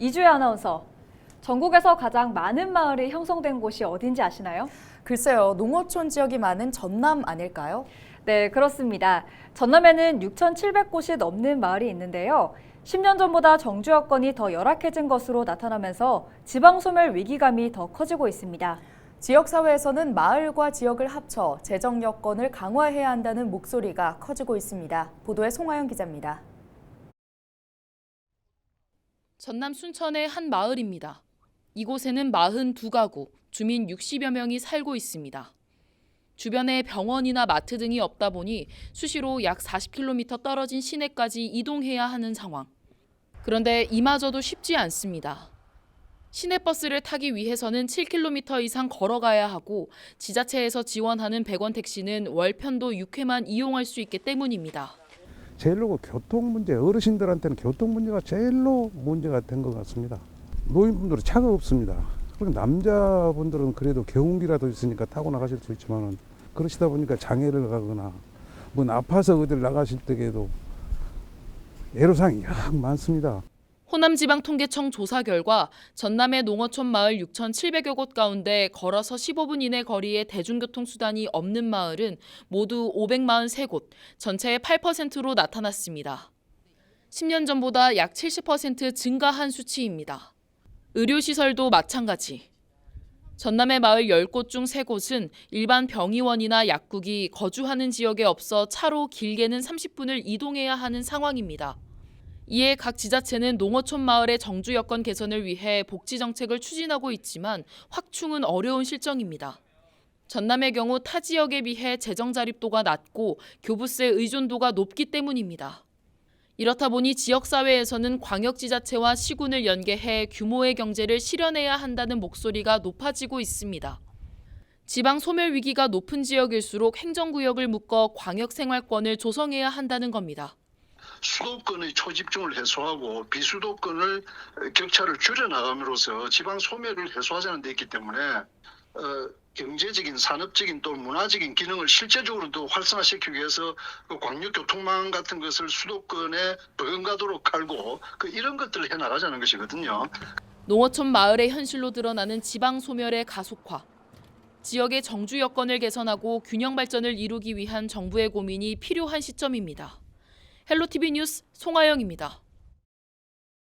이주혜 아나운서, 전국에서 가장 많은 마을이 형성된 곳이 어딘지 아시나요? 글쎄요, 농어촌 지역이 많은 전남 아닐까요? 네, 그렇습니다. 전남에는 6,700곳이 넘는 마을이 있는데요. 10년 전보다 정주 여건이 더 열악해진 것으로 나타나면서 지방 소멸 위기감이 더 커지고 있습니다. 지역사회에서는 마을과 지역을 합쳐 재정 여건을 강화해야 한다는 목소리가 커지고 있습니다. 보도에 송하영 기자입니다. 전남 순천의 한 마을입니다. 이곳에는 42가구, 주민 60여 명이 살고 있습니다. 주변에 병원이나 마트 등이 없다 보니 수시로 약 40km 떨어진 시내까지 이동해야 하는 상황. 그런데 이마저도 쉽지 않습니다. 시내버스를 타기 위해서는 7km 이상 걸어가야 하고 지자체에서 지원하는 100원 택시는 월 편도 6회만 이용할 수 있기 때문입니다. 제일로 교통 문제, 어르신들한테는 교통 문제가 제일로 문제가 된 것 같습니다. 노인분들은 차가 없습니다. 그리고 남자분들은 그래도 경운기라도 있으니까 타고 나가실 수 있지만 그러시다 보니까 장애를 가거나 뭐 아파서 어딜 나가실 때에도 애로사항이 약 많습니다. 호남지방통계청 조사 결과 전남의 농어촌 마을 6,700여 곳 가운데 걸어서 15분 이내 거리에 대중교통수단이 없는 마을은 모두 543곳, 전체의 8%로 나타났습니다. 10년 전보다 약 70% 증가한 수치입니다. 의료시설도 마찬가지. 전남의 마을 10곳 중 3곳은 일반 병의원이나 약국이 거주하는 지역에 없어 차로 길게는 30분을 이동해야 하는 상황입니다. 이에 각 지자체는 농어촌 마을의 정주 여건 개선을 위해 복지 정책을 추진하고 있지만 확충은 어려운 실정입니다. 전남의 경우 타 지역에 비해 재정 자립도가 낮고 교부세 의존도가 높기 때문입니다. 이렇다 보니 지역사회에서는 광역지자체와 시군을 연계해 규모의 경제를 실현해야 한다는 목소리가 높아지고 있습니다. 지방 소멸 위기가 높은 지역일수록 행정구역을 묶어 광역생활권을 조성해야 한다는 겁니다. 수도권의 초집중을 해소하고 비수도권을 격차를 줄여나감으로써 지방 소멸을 해소하자는 데 있기 때문에 경제적인, 산업적인 또 문화적인 기능을 실제적으로도 활성화시키기 위해서 광역교통망 같은 것을 수도권에 버금가도록 깔고 이런 것들을 해나가자는 것이거든요. 농어촌 마을의 현실로 드러나는 지방 소멸의 가속화. 지역의 정주 여건을 개선하고 균형 발전을 이루기 위한 정부의 고민이 필요한 시점입니다. 헬로티비 뉴스 송하영입니다.